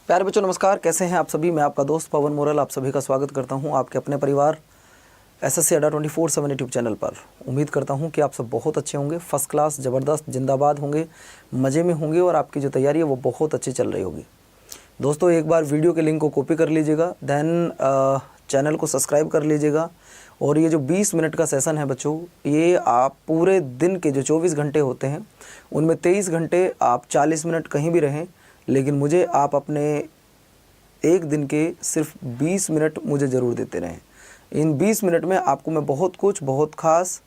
प्यारे बच्चों नमस्कार, कैसे हैं आप सभी। मैं आपका दोस्त पवन मोरल आप सभी का स्वागत करता हूं आपके अपने परिवार एसएससी अड्डा 24/7 यूट्यूब चैनल पर। उम्मीद करता हूं कि आप सब बहुत अच्छे होंगे, फर्स्ट क्लास, ज़बरदस्त, जिंदाबाद होंगे, मज़े में होंगे और आपकी जो तैयारी है वो बहुत अच्छी चल रही होगी। दोस्तों एक बार वीडियो के लिंक को कॉपी कर लीजिएगा, देन चैनल को सब्सक्राइब कर लीजिएगा। और ये जो 20 मिनट का सेशन है बच्चों, ये आप पूरे दिन के जो 24 घंटे होते हैं उनमें 23 घंटे आप 40 मिनट कहीं भी रहें, लेकिन मुझे आप अपने एक दिन के सिर्फ 20 मिनट मुझे ज़रूर देते रहें। इन 20 मिनट में आपको मैं बहुत कुछ, बहुत ख़ास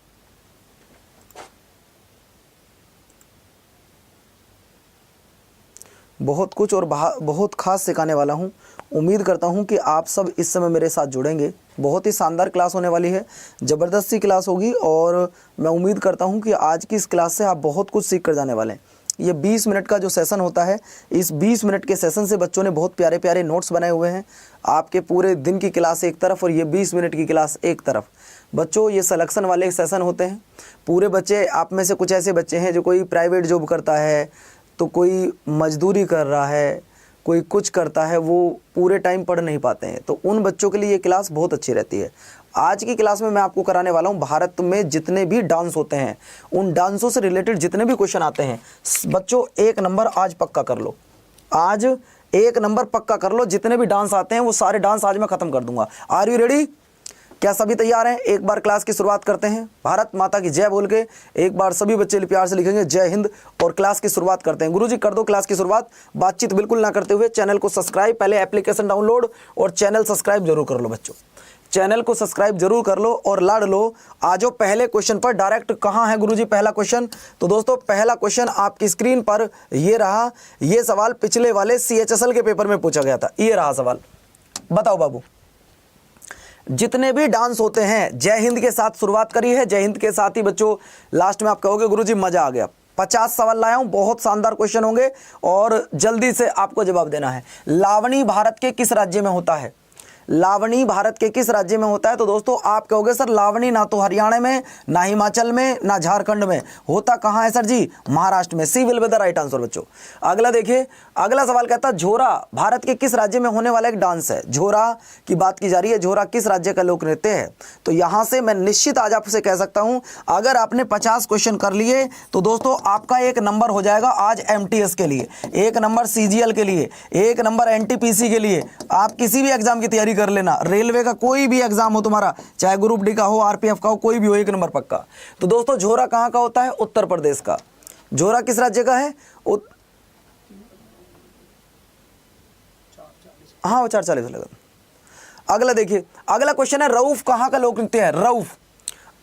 और बहुत ख़ास सिखाने वाला हूं। उम्मीद करता हूं कि आप सब इस समय मेरे साथ जुड़ेंगे। बहुत ही शानदार क्लास होने वाली है, ज़बरदस्ती क्लास होगी और मैं उम्मीद करता हूं कि आज की इस क्लास से आप बहुत कुछ सीख कर जाने वाले हैं। ये 20 मिनट का जो सेशन होता है, इस 20 मिनट के सेशन से बच्चों ने बहुत प्यारे प्यारे नोट्स बनाए हुए हैं। आपके पूरे दिन की क्लास एक तरफ और ये 20 मिनट की क्लास एक तरफ। बच्चों ये सिलेक्शन वाले सेशन होते हैं। पूरे बच्चे, आप में से कुछ ऐसे बच्चे हैं जो कोई प्राइवेट जॉब करता है, तो कोई मजदूरी कर रहा है, कोई कुछ करता है, वो पूरे टाइम पढ़ नहीं पाते हैं, तो उन बच्चों के लिए ये क्लास बहुत अच्छी रहती है। आज की क्लास में मैं आपको कराने वाला हूं भारत में जितने भी डांस होते हैं उन डांसों से रिलेटेड जितने भी क्वेश्चन आते हैं बच्चों, 1 नंबर आज पक्का कर लो। आज 1 नंबर पक्का कर लो। जितने भी डांस आते हैं वो सारे डांस आज मैं खत्म कर दूंगा। Are you ready? क्या सभी तैयार हैं? एक बार क्लास की शुरुआत करते हैं। भारत माता की जय बोल के एक बार सभी बच्चे प्यार से लिखेंगे जय हिंद और क्लास की शुरुआत करते हैं। गुरुजी कर दो क्लास की शुरुआत। बातचीत बिल्कुल ना करते हुए चैनल को सब्सक्राइब, पहले एप्लीकेशन डाउनलोड और चैनल सब्सक्राइब जरूर कर लो बच्चों। चैनल को सब्सक्राइब जरूर कर लो और लाड़ लो। आजो पहले क्वेश्चन पर डायरेक्ट। कहां है गुरुजी पहला क्वेश्चन? तो दोस्तों पहला क्वेश्चन आपकी स्क्रीन पर ये रहा। ये सवाल पिछले वाले CHSL के पेपर में पूछा गया था। ये रहा सवाल। बताओ बाबू, जितने भी डांस होते हैं जय हिंद के साथ शुरुआत करी है। जय हिंद के साथ ही बच्चों लास्ट में आप कहोगे गुरुजी मजा आ गया। 50 सवाल लाया हूं, बहुत शानदार क्वेश्चन होंगे और जल्दी से आपको जवाब देना है। लावणी भारत के किस राज्य में होता है? लावणी भारत के किस राज्य में होता है? तो दोस्तों आप कहोगे सर लावणी ना तो हरियाणा में, ना हिमाचल में, ना झारखंड में, होता कहां है सर जी? महाराष्ट्र में। C will be the right answer बच्चों। अगला देखिए, अगला सवाल कहता है झोरा भारत के किस राज्य में होने वाला एक डांस है? झोरा की बात की जा रही है। झोरा किस राज्य का लोक नृत्य है? तो यहां से मैं निश्चित आज आपसे कह सकता हूं, अगर आपने 50 क्वेश्चन कर लिए तो दोस्तों आपका 1 नंबर हो जाएगा आज MTS के लिए, 1 नंबर CGL के लिए, 1 नंबर NTPC के लिए। आप किसी भी एग्जाम की तैयारी कर लेना, रेलवे का कोई भी एग्जाम हो तुम्हारा, चाहे ग्रुप डी का हो, RPF का हो, कोई भी हो, 1 नंबर पक्का। तो दोस्तों झोरा कहां का होता है? उत्तर प्रदेश का। झोरा किस राज्य का है? हाँ वो 440 लगा। अगला देखिए, अगला क्वेश्चन है रऊफ कहां का लोक नृत्य है? रऊफ।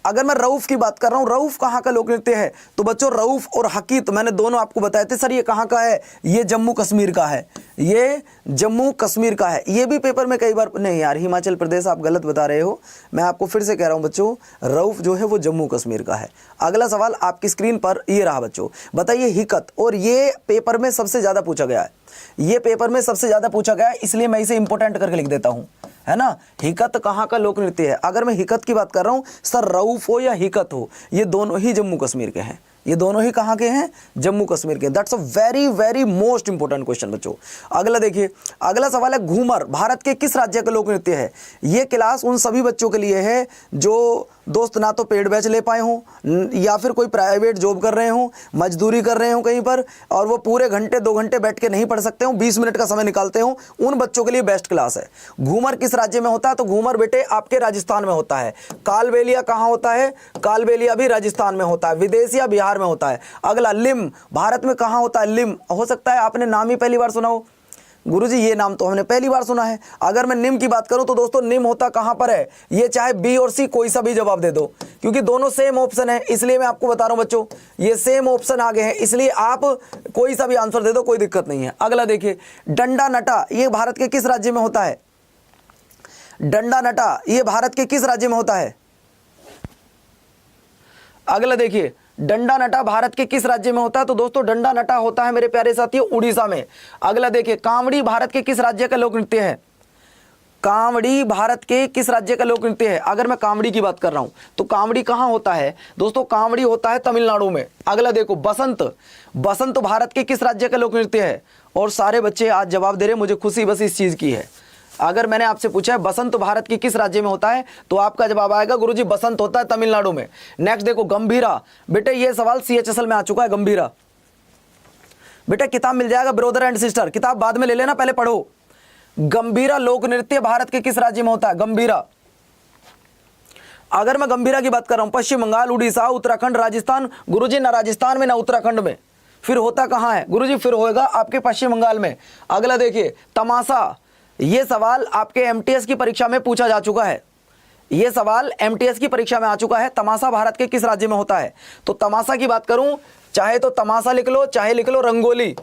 अगर मैं रऊफ की बात कर रहा हूं, रऊफ कहां का लोक नृत्य है? तो बच्चों रऊफ और हकीत मैंने दोनों आपको बताए थे। सर ये कहां का है? ये जम्मू कश्मीर का है। ये जम्मू कश्मीर का है। ये भी पेपर में कई बार, नहीं यार हिमाचल प्रदेश आप गलत बता रहे हो। मैं आपको फिर से कह रहा हूं बच्चों, रऊफ जो है वो जम्मू कश्मीर का है। अगला सवाल आपकी स्क्रीन पर ये रहा बच्चों। बताइए हिकत, और ये पेपर में सबसे ज्यादा पूछा गया है। ये पेपर में सबसे ज्यादा पूछा गया है, इसलिए मैं इसे इंपोर्टेंट करके लिख देता हूं, है ना। हिकत कहां का लोक नृत्य है? अगर मैं हिकत की बात कर रहा हूं, सर रऊफ हो या हिकत हो, ये दोनों ही जम्मू कश्मीर के हैं। ये दोनों ही कहां के हैं? जम्मू कश्मीर के। That's a very very most important question बच्चों। अगला देखिए, अगला सवाल है घूमर भारत के किस राज्य का लोक नृत्य है? ये क्लास उन सभी बच्चों के लिए है जो दोस्त ना तो पेड बैच ले पाए हों या फिर कोई प्राइवेट जॉब कर रहे हों, मजदूरी कर रहे हों कहीं पर, और वो पूरे घंटे 2 घंटे बैठ के नहीं पढ़ सकते हों, 20 मिनट का समय निकालते हों, उन बच्चों के लिए बेस्ट क्लास है। घूमर किस राज्य में होता है? तो घूमर बेटे आपके राजस्थान में होता है। कालबेलिया कहां होता है? कालबेलिया भी राजस्थान में होता है। विदेशिया बिहार में होता है। अगला लिम भारत में कहां होता है? लिम हो सकता है आपने नाम ही पहली बार सुना हो। गुरुजी ये नाम तो हमने पहली बार सुना है। अगर मैं निम की बात करूं तो दोस्तों निम होता कहां पर है? ये चाहे बी और सी कोई सा भी जवाब दे दो, क्योंकि दोनों सेम ऑप्शन है, इसलिए मैं आपको बता रहा हूं बच्चों, ये सेम ऑप्शन आगे है, इसलिए आप कोई सा भी आंसर दे दो, कोई दिक्कत नहीं है। अगला देखिए, डंडा नटा ये भारत के किस राज्य में होता है? डंडा नटा ये भारत के किस राज्य में होता है? अगला देखिए, डंडा नटा भारत के किस राज्य में होता है? तो दोस्तों डंडा नटा होता है मेरे प्यारे साथियों उड़ीसा में। अगला देखिए, कांवड़ी भारत के किस राज्य का लोक नृत्य है? कांवड़ी भारत के किस राज्य का लोक नृत्य है? अगर मैं कांवड़ी की बात कर रहा हूं तो कांवड़ी कहां होता है दोस्तों? कांवड़ी होता है तमिलनाडु में। अगला देखो बसंत, बसंत भारत के किस राज्य का लोक नृत्य है? और सारे बच्चे आज जवाब दे रहे हैं, मुझे खुशी बस इस चीज की है। अगर मैंने आपसे पूछा है बसंत भारत के किस राज्य में होता है तो आपका जवाब आएगा गुरुजी बसंत होता है तमिलनाडु में। नेक्स्ट देखो गंभीरा, बेटे ये सवाल CHSL में आ चुका है। गंभीरा बेटा किताब मिल जाएगा ब्रदर एंड सिस्टर, किताब बाद में ले लेना, पहले पढ़ो। गंभीरा लोक नृत्य भारत के किस राज्य में होता है? गंभीरा, अगर मैं गंभीरा की बात कर रहा हूं पश्चिम बंगाल, उड़ीसा, उत्तराखंड, राजस्थान। गुरुजी ना राजस्थान में ना उत्तराखंड में, फिर होता कहां है गुरुजी? फिर होएगा आपके पश्चिम बंगाल में। अगला देखिए तमाशा, ये सवाल आपके MTS की परीक्षा में पूछा जा चुका है। ये सवाल MTS की परीक्षा में आ चुका है। तमाशा भारत के किस राज्य में होता है? तो तमाशा की बात करूं, चाहे तो तमाशा लिख लो, चाहे लिख लो रंगोली,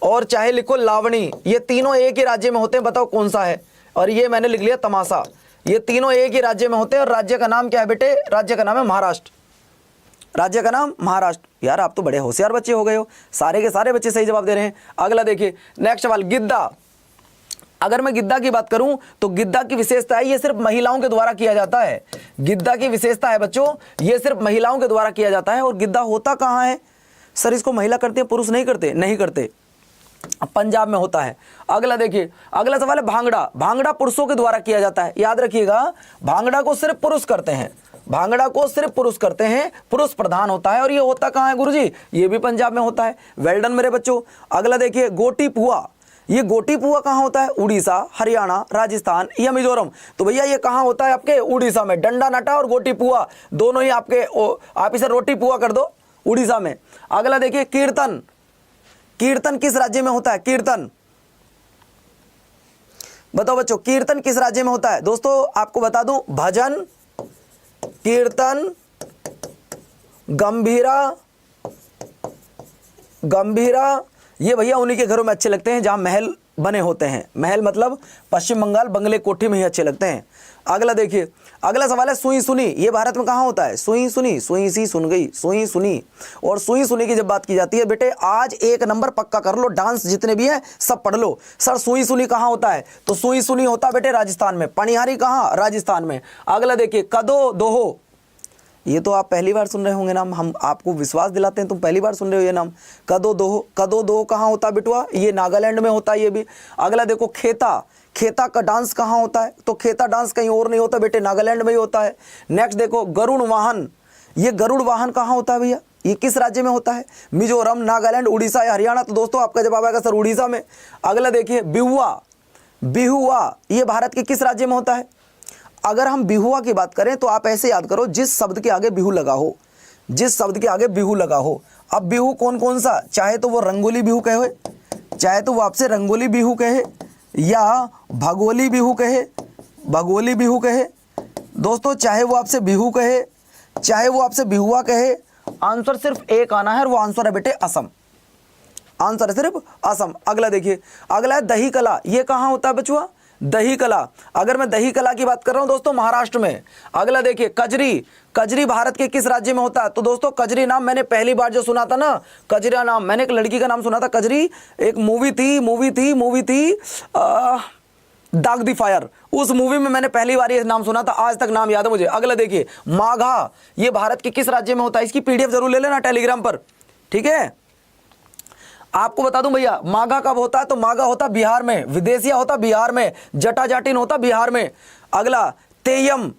और चाहे लिखो लावणी, ये तीनों एक ही राज्य में होते हैं। बताओ कौन सा है? और ये मैंने लिख लिया तमाशा। ये तीनों एक ही राज्य में होते हैं और राज्य का नाम क्या है बेटे? राज्य का नाम है महाराष्ट्र। राज्य का नाम महाराष्ट्र। यार आप तो बड़े होशियार बच्चे हो गए हो, सारे के सारे बच्चे सही जवाब दे रहे हैं। अगला देखिए नेक्स्ट सवाल गिद्दा। अगर मैं गिद्दा की बात करूं तो गिद्दा की विशेषता है ये सिर्फ महिलाओं के द्वारा किया जाता है। गिद्दा की विशेषता है बच्चों ये सिर्फ महिलाओं के द्वारा किया जाता है। और गिद्दा होता कहां है? सर इसको महिला करते हैं, पुरुष नहीं करते? नहीं करते, पंजाब में होता है। अगला देखिए, अगला सवाल है भांगड़ा। भांगड़ा पुरुषों के द्वारा किया जाता है, याद रखिएगा। भांगड़ा को सिर्फ पुरुष करते हैं, भांगड़ा को सिर्फ पुरुष करते हैं, पुरुष प्रधान होता है। और ये होता कहां है गुरुजी? ये भी पंजाब में होता है। वेल डन मेरे बच्चों। अगला देखिए गोटी पुआ। ये गोटी पुआ कहां होता है? उड़ीसा, हरियाणा, राजस्थान या मिजोरम। तो भैया ये कहां होता है? आपके उड़ीसा में। डंडा नाटा और गोटी पुआ दोनों ही आपके, आप इसे रोटी पुआ कर दो, उड़ीसा में। अगला देखिए कीर्तन। कीर्तन किस राज्य में होता है? कीर्तन बताओ बच्चों, कीर्तन किस राज्य में होता है? दोस्तों आपको बता दूं, भजन, कीर्तन, गंभीरा, गंभीरा ये भैया उन्हीं के घरों में अच्छे लगते हैं जहां महल बने होते हैं। महल मतलब पश्चिम बंगाल, बंगले कोठी में ही अच्छे लगते हैं। अगला देखिए, अगला सवाल है सुई सुनी। ये भारत में कहां होता है? सुई सुनी, सुई सी सुन गई, सुई सुनी। और सुई सुनी की जब बात की जाती है बेटे, आज 1 नंबर पक्का कर लो, डांस जितने भी हैं सब पढ़ लो। सर सुई सुनी कहां होता है? तो सुई सुनी होता है बेटे राजस्थान में। पनिहारी कहां? राजस्थान में। अगला देखिए कदो दोहो। ये तो आप पहली बार सुन रहे होंगे नाम, हम आपको विश्वास दिलाते हैं तुम पहली बार सुन रहे हो ये नाम। कदो दोहो। कदो दोहो कहाँ होता है बिटुआ? ये नागालैंड में होता है ये भी। अगला देखो खेता। खेता का डांस कहाँ होता है? तो खेता डांस कहीं और नहीं होता बेटे, नागालैंड में ही होता है। नेक्स्ट देखो गरुड़ वाहन। ये गरुड़ वाहन कहाँ होता है भैया? ये किस राज्य में होता है? मिजोरम, नागालैंड, उड़ीसा या हरियाणा? तो दोस्तों आपका जवाब आएगा सर उड़ीसा में। अगला देखिए बिहुआ। बिहुआ ये भारत के किस राज्य में होता है? अगर हम बिहुआ की बात करें तो आप ऐसे याद करो, जिस शब्द के आगे बिहू लगा हो, जिस शब्द के आगे बिहू लगा हो। अब बिहू कौन कौन सा? चाहे तो वो रंगोली बिहू कहे, चाहे तो वो आपसे रंगोली बिहू कहे, या भगोली बिहू कहे, भगोली बिहू कहे। दोस्तों चाहे वो आपसे बिहू कहे, चाहे वो आपसे बिहुआ कहे, आंसर सिर्फ एक आना है और वो आंसर है बेटे असम। आंसर है सिर्फ असम। अगला देखिए, अगला है दही कला। ये कहाँ होता है बचुआ? दही कला। अगर मैं दही कला की बात कर रहा हूं दोस्तों महाराष्ट्र में। अगला देखिए कजरी। कजरी भारत के किस राज्य में होता है? तो दोस्तों कजरी नाम मैंने पहली बार जो सुना था ना, कजरा नाम, मैंने एक लड़की का नाम सुना था कजरी। एक मूवी थी दाग दी फायर, उस मूवी में मैंने पहली बार ये नाम सुना था, आज तक नाम याद है मुझे। अगला देखिए माघा। ये भारत के किस राज्य में होता है? इसकी PDF जरूर ले लेना टेलीग्राम पर, ठीक है। आपको बता दूं भैया माघा कब होता है? तो माघा होता बिहार में, विदेशिया होता बिहार में, जटा जाटिन होता बिहार में। अगला तेयम।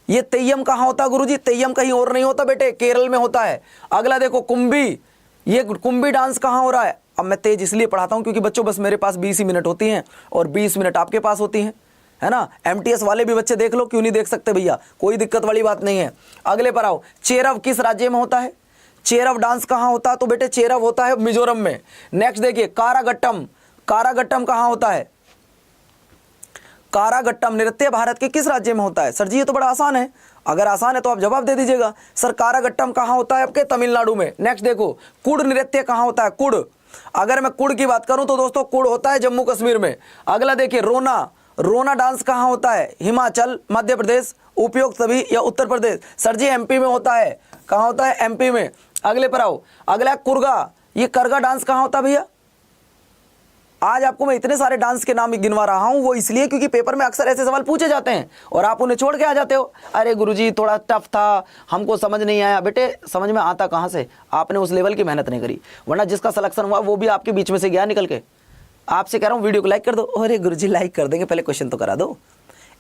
ये तेयम कहां होता गुरुजी? तेयम कहीं और नहीं होता बेटे, केरल में होता है। अगला देखो कुंभी। ये कुंभी डांस कहां हो रहा है? अब मैं तेज इसलिए पढ़ाता हूं क्योंकि बच्चों बस मेरे पास 20 ही मिनट होती हैं और 20 मिनट आपके पास होती हैं, है ना। MTS वाले भी बच्चे देख लो, क्यों नहीं देख सकते भैया, कोई दिक्कत वाली बात नहीं है। अगले पर आओ, चेरव किस राज्य में होता है? चेरव डांस कहां होता है? तो बेटे चेरव होता है मिजोरम में। नेक्स्ट देखिए कारागट्टम। कारागट्टम कहां होता है? कारागट्टम नृत्य भारत के किस राज्य में होता है? सर जी ये तो बड़ा आसान है, अगर आसान है तो आप जवाब दे दीजिएगा। सर कारागट्टम कहां होता है? आपके तमिलनाडु में। नेक्स्ट देखो कुड़ नृत्य कहां होता है? कुड़। अगर मैं कुड़ की बात करूं तो दोस्तों कुड़ होता है जम्मू कश्मीर में। अगला देखिए रोना। रोना डांस कहां होता है? हिमाचल, मध्य प्रदेश, उपयुक्त सभी या उत्तर प्रदेश? सर जी MP में होता है। कहां होता है? MP में। अगले पर आओ, अगला कुर्गा। ये करगा डांस कहां होता है भैया? आज आपको मैं इतने सारे डांस के नाम गिनवा रहा हूं, वो इसलिए क्योंकि पेपर में अक्सर ऐसे सवाल पूछे जाते हैं और आप उन्हें छोड़ के आ जाते हो। अरे गुरुजी थोड़ा टफ था, हमको समझ नहीं आया। बेटे समझ में आता कहां से, आपने उस लेवल की मेहनत नहीं करी, वरना जिसका सिलेक्शन हुआ वो भी आपके बीच में से गया निकल के। आपसे कह रहा हूं वीडियो को लाइक कर दो। अरे गुरुजी लाइक कर देंगे, पहले क्वेश्चन तो करा दो।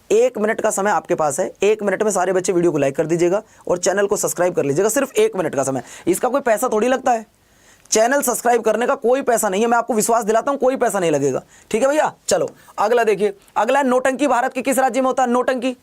1 मिनट का समय आपके पास है, 1 मिनट में सारे बच्चे वीडियो को लाइक कर दीजिएगा और चैनल को सब्सक्राइब कर लीजिएगा। सिर्फ 1 मिनट का समय, इसका कोई पैसा थोड़ी लगता है। चैनल सब्सक्राइब करने का कोई पैसा नहीं है, मैं आपको विश्वास दिलाता हूं, कोई पैसा नहीं लगेगा। ठीक है भैया, चलो अगला देखिए। अगला है नौटंकी भारत के किस राज्य में होता है? नौटंकी,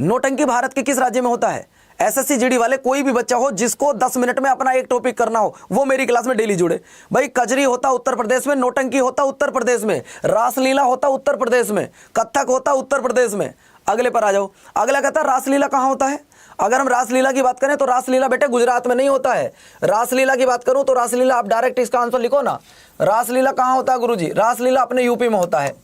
नौटंकी भारत के किस राज्य में होता है? एसएससी जीडी वाले कोई भी बच्चा हो जिसको 10 मिनट में अपना एक टॉपिक करना हो, वो मेरी क्लास में डेली जुड़े। भाई कजरी होता उत्तर प्रदेश में, नौटंकी होता उत्तर प्रदेश में, रासलीला होता उत्तर प्रदेश में, कथक होता उत्तर प्रदेश में। अगले पर आ जाओ। अगला कहता है रासलीला कहां होता है? अगर हम रासलीला की बात करें तो रासलीला बेटे गुजरात में नहीं होता है। रासलीला की बात करूं तो रासलीला, आप डायरेक्ट इसका आंसर लिखो ना। रासलीला कहां होता है गुरुजी? रासलीला अपने यूपी में होता है,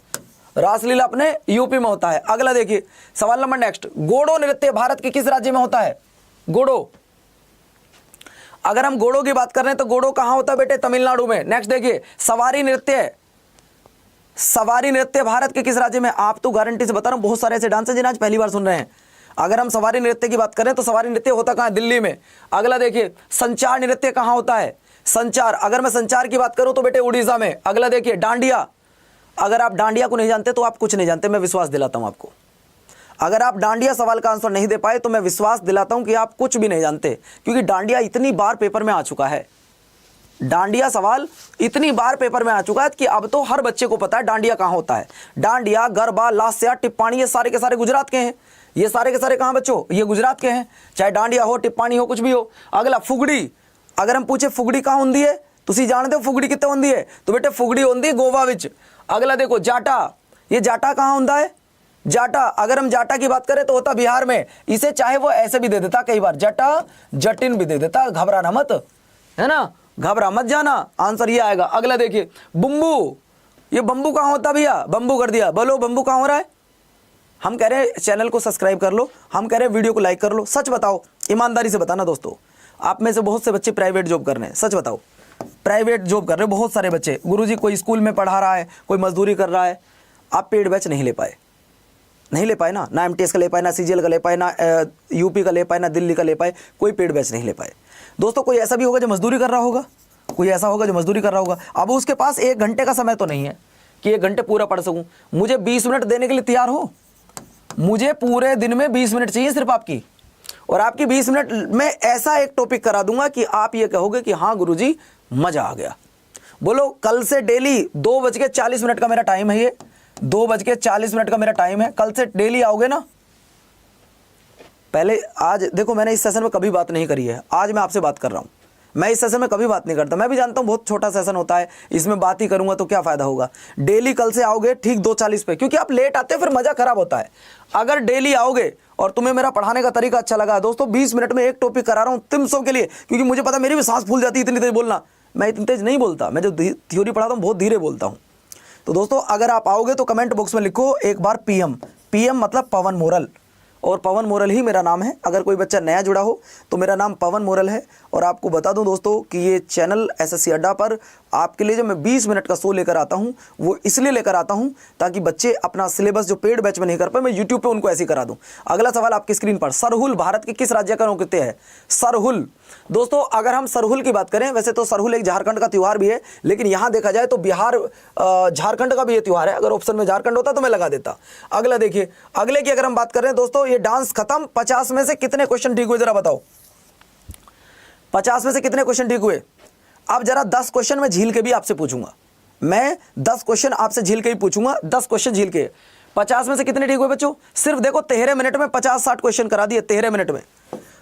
रासलीला अपने यूपी में होता है। अगला देखिए सवाल नंबर नेक्स्ट, गोडो नृत्य भारत के किस राज्य में होता है? गोडो, अगर हम गोडो की बात कर रहे हैं तो गोडो कहां होता है बेटे? तमिलनाडु में। नेक्स्ट देखिए सवारी नृत्य, सवारी नृत्य भारत के किस राज्य में? आप तो गारंटी से बता रहा हूं बहुत सारे ऐसे डांस हैं जिन्हें आज पहली बार सुन रहे हैं। अगर हम सवारी नृत्य की बात करें तो सवारी नृत्य होता कहां है? दिल्ली में। अगला देखिए संचार नृत्य कहां होता है? संचार, अगर मैं संचार की बात करूं तो बेटे उड़ीसा में। अगला देखिए डांडिया, अगर आप डांडिया को नहीं जानते तो आप कुछ नहीं जानते, मैं विश्वास दिलाता हूं आपको। अगर आप डांडिया सवाल का आंसर नहीं दे पाए तो मैं विश्वास दिलाता हूं कि आप कुछ भी नहीं जानते, क्योंकि डांडिया इतनी बार पेपर में आ चुका है। डांडिया सवाल इतनी बार पेपर में आ चुका है कि अब तो हर बच्चे को पता है डांडिया कहां होता है। डांडिया, गरबा, लास्या, टिप्पाणी, ये सारे के सारे गुजरात के हैं। ये सारे के सारे कहां बच्चों? ये गुजरात के हैं, चाहे डांडिया हो, टिप्पाणी हो, कुछ भी हो। अगला फुगड़ी, अगर हम पूछे फुगड़ी कहां होती है, तुसी जानते हो फुगड़ी कितने होती है? तो बेटे फुगड़ी होती है गोवा विच। अगला देखो जाटा, ये जाटा कहां होता है? जाटा, अगर हम जाटा की बात करें तो होता बिहार में। इसे चाहे वो ऐसे भी दे देता, कई बार जटा जटिन भी दे देता, घबराना मत, है ना, घबरा मत जाना, आंसर ये आएगा। अगला देखिए बम्बू, ये बम्बू कहां होता भैया? बम्बू कर दिया, बोलो बम्बू कहां हो रहा है? हम कह रहे हैं चैनल को सब्सक्राइब कर लो, हम कह रहे हैं वीडियो को लाइक कर लो। सच बताओ, ईमानदारी से बताना दोस्तों, आप में से बहुत से बच्चे प्राइवेट जॉब कर रहे हैं, सच बताओ प्राइवेट जॉब कर रहे हैं बहुत सारे बच्चे। गुरुजी कोई स्कूल में पढ़ा रहा है, कोई मजदूरी कर रहा है, आप पेड बैच नहीं ले पाए, नहीं ले पाए ना, ना एमटीएस का ले पाए, ना सीजीएल का ले पाए, ना यूपी का ले पाए, ना दिल्ली का ले पाए, कोई पेड बैच नहीं ले पाए। दोस्तों कोई ऐसा भी होगा जो मजदूरी कर रहा होगा, कोई ऐसा होगा जो मजदूरी कर रहा होगा। अब उसके पास 1 घंटे का समय तो नहीं है कि 1 घंटे पूरा पढ़ सकूं। मुझे 20 मिनट देने के लिए तैयार हो? मुझे पूरे दिन में 20 मिनट चाहिए सिर्फ आपकी, और आपकी 20 मिनट में ऐसा एक टॉपिक करा दूंगा कि आप ये कहोगे कि हाँ गुरुजी मजा आ गया। बोलो कल से डेली 2:40 का मेरा टाइम है, ये 2:40 का मेरा टाइम है, कल से डेली आओगे ना? पहले आज देखो मैंने इस सेशन में कभी बात नहीं करी है, आज मैं आपसे बात कर रहा हूं। मैं इस सेशन में कभी बात नहीं करता, मैं भी जानता हूं बहुत छोटा सेशन होता है, इसमें बात ही करूंगा तो क्या फायदा होगा। डेली कल से आओगे ठीक 2:40 पे, क्योंकि आप लेट आते हैं फिर मजा खराब होता है। अगर डेली आओगे और तुम्हें मेरा पढ़ाने का तरीका अच्छा लगा, दोस्तों 20 मिनट में एक टॉपिक करा रहा हूं तुम सब के लिए, क्योंकि मुझे पता मेरी भी सांस फूल जाती है इतनी तेज बोलना। मैं इतनी तेज नहीं बोलता, मैं जो थ्योरी पढ़ाता हूं बहुत धीरे बोलता हूं। तो दोस्तों अगर आप आओगे तो कमेंट बॉक्स में लिखो एक बार पीएम। पीएम मतलब पवन मोरल, और पवन मोरल ही मेरा नाम है। अगर कोई बच्चा नया जुड़ा हो तो मेरा नाम पवन मोरल है। और आपको बता दूं दोस्तों कि ये चैनल एसएससी अड्डा पर आपके लिए जो मैं 20 मिनट का शो लेकर आता हूं वो इसलिए लेकर आता हूं ताकि बच्चे अपना सिलेबस जो पेड बैच में नहीं कर पाए मैं यूट्यूब पे उनको ऐसे ही करा दूं। अगला सवाल आपकी स्क्रीन पर, सरहुल भारत के किस राज्य का नृत्य है? सरहुल, दोस्तों अगर हम सरहुल की बात करें, वैसे तो सरहुल एक झारखंड का त्यौहार भी है, लेकिन यहां देखा जाए तो बिहार झारखंड का भी ये त्यौहार है। अगर ऑप्शन में झारखंड होता तो मैं लगा देता। अगला देखिए, अगले की अगर हम बात करें दोस्तों, ये डांस खत्म, 50 में से कितने क्वेश्चन ठीक हुए जरा बताओ? 50 में से कितने क्वेश्चन ठीक हुए? अब जरा 10 क्वेश्चन मैं झील के भी आपसे पूछूंगा, मैं 10 क्वेश्चन आपसे झील के ही पूछूंगा, 10 क्वेश्चन झील के। 50 में से कितने ठीक हुए बच्चों? सिर्फ देखो 13 मिनट में 50-60 क्वेश्चन करा दिए, 13 मिनट में।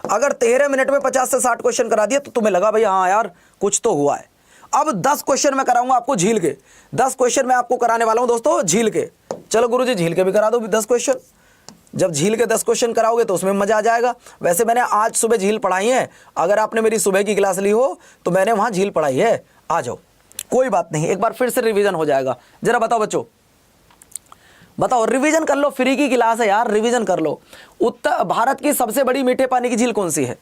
अगर 13 मिनट में 50 से 60 क्वेश्चन करा दिए तो तुम्हें लगा भाई हाँ यार कुछ तो हुआ है। अब 10 क्वेश्चन मैं कराऊंगा आपको झील के, 10 क्वेश्चन मैं आपको कराने वाला हूं दोस्तों झील के। चलो गुरुजी झील के भी करा दो 10 क्वेश्चन। जब झील के 10 क्वेश्चन कराओगे तो उसमें मजा आ जाएगा। वैसे मैंने आज सुबह झील पढ़ाई है, अगर आपने मेरी सुबह की क्लास ली हो तो मैंने वहां झील पढ़ाई है, आ जाओ कोई बात नहीं, एक बार फिर से रिवीजन हो जाएगा। जरा बताओ बच्चों, बताओ रिवीजन कर लो, फ्री की क्लास है यार, रिवीजन कर लो। उत्तर भारत की सबसे बड़ी मीठे पानी की झील कौन सी है?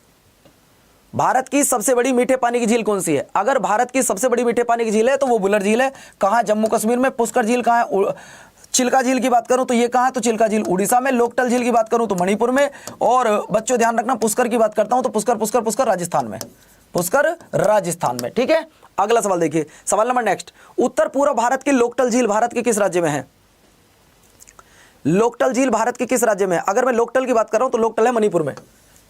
भारत की सबसे बड़ी मीठे पानी की झील कौन सी है? अगर भारत की सबसे बड़ी मीठे पानी की झील है तो वो बुलर झील है। कहाँ? जम्मू कश्मीर में। पुष्कर झील कहाँ है? चिल्का झील की बात करूं तो ये कहाँ है? तो चिल्का झील उड़ीसा में। लोकटल झील की बात करूं तो मणिपुर में। और बच्चों ध्यान रखना, पुष्कर की बात करता हूं तो पुष्कर राजस्थान में। पुष्कर राजस्थान में। ठीक है, अगला सवाल देखिए, सवाल नंबर नेक्स्ट। उत्तर पूर्व भारत की लोकटल झील भारत के किस राज्य में है? लोकटल झील भारत के किस राज्य में है? अगर मैं लोकटल की बात कर रहा हूं तो लोकटल है मणिपुर में।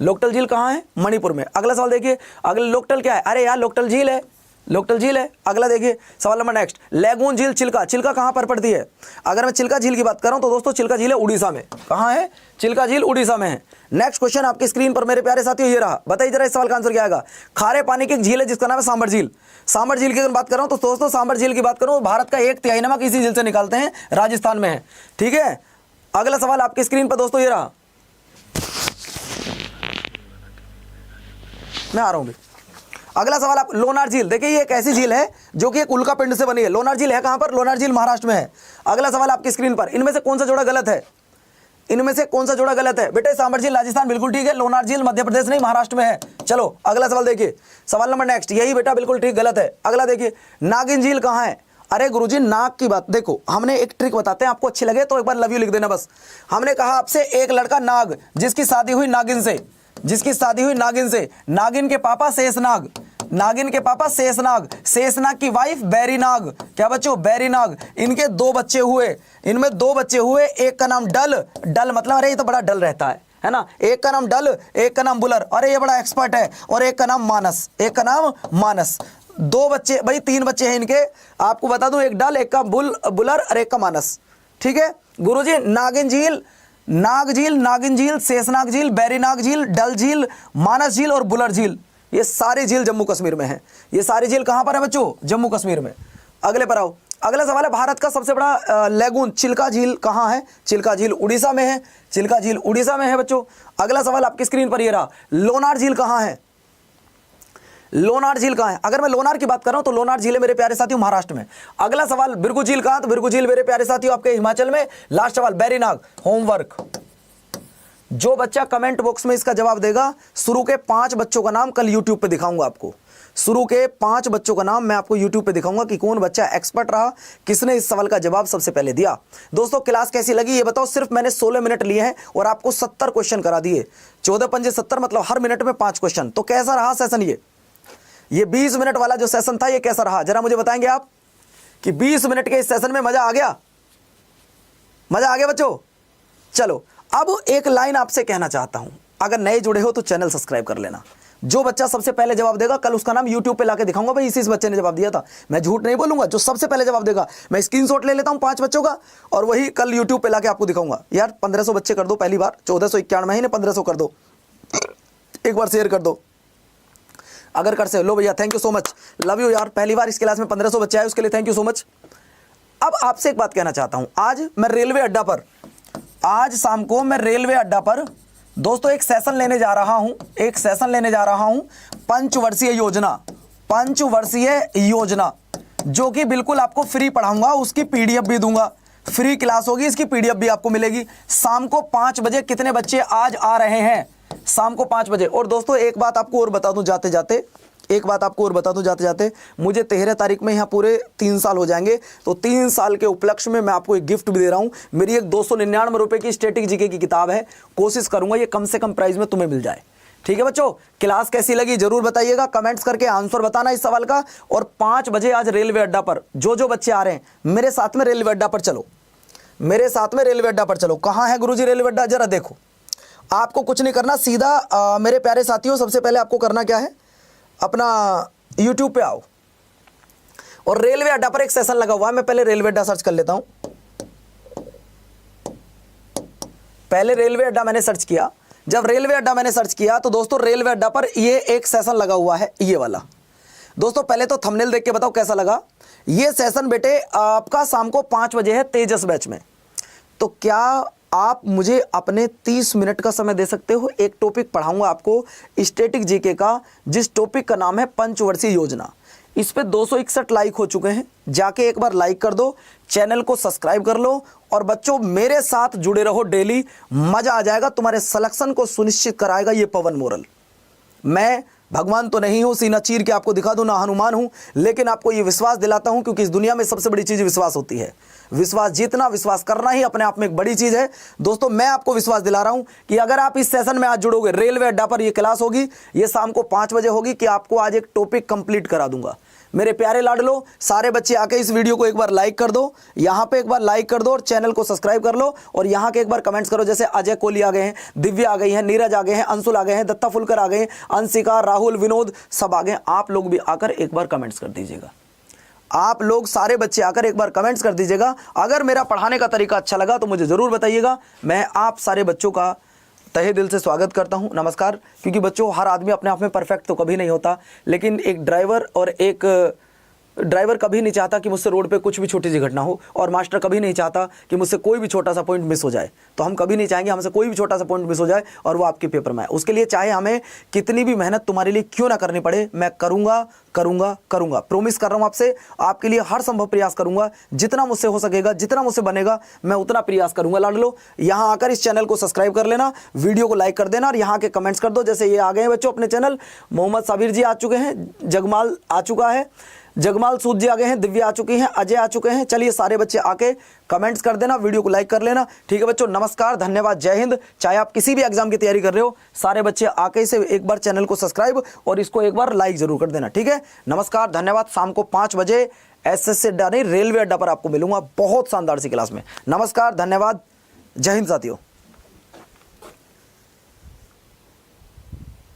लोकटल झील कहाँ है? मणिपुर में। अगला सवाल देखिए, अगला लोकटल क्या है? अरे यार लोकटल झील है, लोकटल झील है। अगला देखिए सवाल नंबर नेक्स्ट, लैगून झील चिल्का, चिल्का कहां पर पड़ती है? अगर मैं चिल्का झील की बात कर रहा हूं तो दोस्तों चिल्का झील है उड़ीसा में। कहां है? चिल्का झील उड़ीसा में है। नेक्स्ट क्वेश्चन आपकी स्क्रीन पर मेरे प्यारे साथियों ये रहा, बताइए जरा इस सवाल का आंसर क्या आएगा? खारे पानी की एक झील है जिसका नाम है सांबर झील। सांबर झील की अगर बात कर रहा हूं तो दोस्तों सांबर झील की बात करूं, भारत का 1/3 नमक इसी झील से निकालते हैं, राजस्थान में है। ठीक है, अगला सवाल आपकी स्क्रीन पर दोस्तों ये रहा, मैं आ रहा हूं। अगला सवाल आप, लोनार झील, देखिए ये एक ऐसी झील है जो कि एक उल्का पिंड से बनी है। लोनार झील है कहां पर? लोनार झील महाराष्ट्र में है। अगला सवाल आपकी स्क्रीन पर, इनमें से कौन सा जोड़ा गलत है? इनमें से कौन सा जोड़ा गलत है? बेटे सांबर झील राजस्थान बिल्कुल ठीक है, लोनार झील मध्य प्रदेश नहीं महाराष्ट्र में है। चलो अगला सवाल देखिए, सवाल नंबर नेक्स्ट, यही बेटा बिल्कुल ठीक गलत है। अगला देखिए, नागिन झील कहां है? अरे गुरुजी नाग की बात, देखो हमने एक ट्रिक बताते हैं, आपको अच्छी लगे तो एक बार लव यू लिख देना बस। हमने कहा आपसे एक लड़का नाग जिसकी शादी हुई नागिन से, जिसकी शादी हुई नागिन से, नागिन के पापा शेषनाग, नागिन के पापा शेषनाग, शेषनाग की वाइफ बैरीनाग, क्या बच्चों? बैरीनाग। इनके 2 बच्चे हुए, इनमें 2 बच्चे हुए, एक का नाम डल, डल मतलब अरे ये तो बड़ा डल रहता है ना, एक का नाम डल, एक का नाम बुलर, अरे ये बड़ा एक्सपर्ट है, और एक का नाम मानस, एक का नाम मानस। 2 बच्चे, भाई 3 बच्चे हैं इनके, आपको बता दूं, एक डल, एक का बुलर और एक का मानस। ठीक है गुरुजी, नागिन झील, नाग झील, नागिन झील, शेषनाग झील, बैरीनाग झील, डल झील, मानस झील और बुलर झील, ये सारी झील जम्मू कश्मीर में है। ये सारी झील कहां पर है बच्चों? जम्मू कश्मीर में। अगले पर आओ, अगला सवाल है, भारत का सबसे बड़ा लैगून चिल्का झील कहां है? चिल्का झील उड़ीसा में है। चिल्का झील उड़ीसा में है बच्चों। अगला सवाल आपकी स्क्रीन पर ये रहा, लोनार झील कहां है? लोनार झील कहां है? अगर मैं लोनार की बात कर रहा हूं तो लोनार झील है मेरे प्यारे साथियों महाराष्ट्र में। अगला सवाल, बिरगू झील कहां? तो बिरगू झील मेरे प्यारे साथियों आपके हिमाचल में। लास्ट सवाल, बैरीनाग। होमवर्क, जो बच्चा कमेंट बॉक्स में इसका जवाब देगा, शुरू के 5 बच्चों का नाम कल यूट्यूब पे दिखाऊंगा आपको। शुरू के 5 बच्चों का नाम मैं आपको यूट्यूब पे दिखाऊंगा कि कौन बच्चा एक्सपर्ट रहा, किसने इस सवाल का जवाब सबसे पहले दिया। दोस्तों क्लास कैसी लगी ये बताओ। सिर्फ मैंने 16 मिनट लिए हैं और आपको 70 क्वेश्चन करा दिए। 14 पंजे 70 मतलब हर मिनट में 5 क्वेश्चन। तो कैसा रहा सेशन? ये 20 मिनट वाला जो सेशन था ये कैसा रहा, जरा मुझे बताएंगे आप कि 20 मिनट के इस सेशन में मजा आ गया? मजा आ गया बच्चों? चलो अब एक लाइन आपसे कहना चाहता हूं, अगर नए जुड़े हो तो चैनल सब्सक्राइब कर लेना। जो बच्चा सबसे पहले जवाब देगा कल उसका नाम यूट्यूब पे लाके दिखाऊंगा, भाई इस बच्चे ने जवाब दिया था। मैं झूठ नहीं बोलूंगा, जो सबसे पहले जवाब देगा मैं स्क्रीनशॉट ले लेता हूं 5 बच्चों का और वही कल यूट्यूब पे लाके आपको दिखाऊंगा। यार 1500 बच्चे कर दो पहली बार, 1491 महीने 1500 कर दो, एक बार शेयर कर दो अगर कर से। लो भैया thank you so much, love you यार। पहली बार इस क्लास में 1500 बच्चे आए उसके लिए थैंक यू सो मच। अब आपसे एक बात कहना चाहता हूं, आज मैं रेलवे अड्डा पर, आज शाम को मैं रेलवे अड्डा पर दोस्तों एक सेशन लेने जा रहा हूं, एक सेशन लेने जा रहा हूं, पंचवर्षीय योजना, पंचवर्षीय योजना जो कि बिल्कुल आपको फ्री पढ़ाऊंगा, उसकी पीडीएफ भी दूंगा, फ्री क्लास होगी, इसकी पीडीएफ भी आपको मिलेगी। शाम को 5 बजे कितने बच्चे आज आ रहे हैं? शाम को 5 बजे। और दोस्तों एक बात आपको और बता दूं जाते जाते, एक बात आपको और बता दूं जाते जाते, मुझे 13 तारीख में यहाँ पूरे 3 साल हो जाएंगे, तो 3 साल के उपलक्ष्य में मैं आपको एक गिफ्ट भी दे रहा हूं। मेरी एक 299 रुपए की स्टैटिक जीके की किताब है, कोशिश करूंगा ये कम से कम प्राइस में तुम्हें मिल जाए। ठीक है बच्चों, क्लास कैसी लगी जरूर बताइएगा, कमेंट्स करके आंसर बताना इस सवाल का। और 5 बजे आज रेलवे अड्डा पर जो बच्चे आ रहे हैं मेरे साथ में रेलवे अड्डा पर चलो, मेरे साथ में रेलवे अड्डा पर चलो। कहाँ है गुरुजी रेलवे अड्डा? जरा देखो, आपको कुछ नहीं करना, सीधा मेरे प्यारे साथियों सबसे पहले आपको करना क्या है, अपना YouTube पे आओ और रेलवे अड्डा पर एक सेशन लगा हुआ है। मैं पहले रेलवे अड्डा सर्च कर लेता हूं। पहले रेलवे अड्डा मैंने सर्च किया, जब रेलवे अड्डा मैंने सर्च किया तो दोस्तों रेलवे अड्डा पर ये एक सेशन लगा हुआ है, ये वाला। दोस्तों पहले तो थंबनेल देख के बताओ कैसा लगा। ये सेशन बेटे आपका शाम को 5 बजे है तेजस बैच में। तो क्या आप मुझे अपने 30 मिनट का समय दे सकते हो? एक टॉपिक पढ़ाऊंगा आपको स्टैटिक जीके का, जिस टॉपिक का नाम है पंचवर्षीय योजना। इस पे 261 लाइक हो चुके हैं, जाके एक बार लाइक कर दो, चैनल को सब्सक्राइब कर लो और बच्चों मेरे साथ जुड़े रहो डेली, मजा आ जाएगा। तुम्हारे सिलेक्शन को सुनिश्चित कराएगा ये पवन मोरल। मैं भगवान तो नहीं हूँ, सीना चीर के आपको दिखा दूँ, ना हनुमान हूँ, लेकिन आपको ये विश्वास दिलाता हूँ, क्योंकि इस दुनिया में सबसे बड़ी चीज़ विश्वास होती है। विश्वास जीतना, विश्वास करना ही अपने आप में एक बड़ी चीज़ है। दोस्तों, मैं आपको विश्वास दिला रहा हूँ कि अगर आप इस सेशन में आज जुड़ोगे, रेलवे अड्डा पर ये क्लास होगी, ये शाम को 5 बजे होगी, कि आपको आज एक टॉपिक कंप्लीट करा दूंगा। मेरे प्यारे लाडलो, सारे बच्चे आके इस वीडियो को एक बार लाइक कर दो, यहाँ पे एक बार लाइक कर दो और चैनल को सब्सक्राइब कर लो, और यहाँ के एक बार कमेंट्स करो। जैसे अजय कोहली आ गए हैं, दिव्या आ गई हैं, नीरज आ गए हैं, अंशुल आ गए हैं, दत्ता फुलकर आ गए हैं, अंशिका, राहुल, विनोद सब आ गए हैं। आप लोग भी आकर एक बार कमेंट्स कर दीजिएगा। आप लोग सारे बच्चे आकर एक बार कमेंट्स कर दीजिएगा। अगर मेरा पढ़ाने का तरीका अच्छा लगा तो मुझे ज़रूर बताइएगा। मैं आप सारे बच्चों का तहे दिल से स्वागत करता हूं, नमस्कार। क्योंकि बच्चों, हर आदमी अपने आप में परफेक्ट तो कभी नहीं होता, लेकिन एक ड्राइवर कभी नहीं चाहता कि मुझसे रोड पे कुछ भी छोटी सी घटना हो, और मास्टर कभी नहीं चाहता कि मुझसे कोई भी छोटा सा पॉइंट मिस हो जाए। तो हम कभी नहीं चाहेंगे हमसे कोई भी छोटा सा पॉइंट मिस हो जाए और वो आपके पेपर में आए। उसके लिए चाहे हमें कितनी भी मेहनत तुम्हारे लिए क्यों ना करनी पड़े, मैं करूँगा करूँगा करूँगा। प्रॉमिस कर रहा हूँ आपसे, आपके लिए हर संभव प्रयास करूँगा। जितना मुझसे हो सकेगा, जितना मुझसे बनेगा, मैं उतना प्रयास करूँगा। लाडलो, यहाँ आकर इस चैनल को सब्सक्राइब कर लेना, वीडियो को लाइक कर देना, और यहाँ के कमेंट्स कर दो। जैसे ये आ गए हैं बच्चों अपने चैनल, मोहम्मद साबिर जी आ चुके हैं, जगमाल आ चुका है, जगमाल सूद जी आ गए हैं, दिव्या आ चुकी हैं, अजय आ चुके हैं। चलिए सारे बच्चे आके कमेंट्स कर देना, वीडियो को लाइक कर लेना। ठीक है बच्चों, नमस्कार, धन्यवाद, जय हिंद। चाहे आप किसी भी एग्जाम की तैयारी कर रहे हो, सारे बच्चे आके इसे एक बार चैनल को सब्सक्राइब और इसको एक बार लाइक जरूर कर देना। ठीक है, नमस्कार, धन्यवाद। शाम को 5 बजे एसएससी अड्डा नहीं, रेलवे अड्डा पर आपको मिलूंगा बहुत शानदार सी क्लास में। नमस्कार, धन्यवाद, जय हिंद साथियों।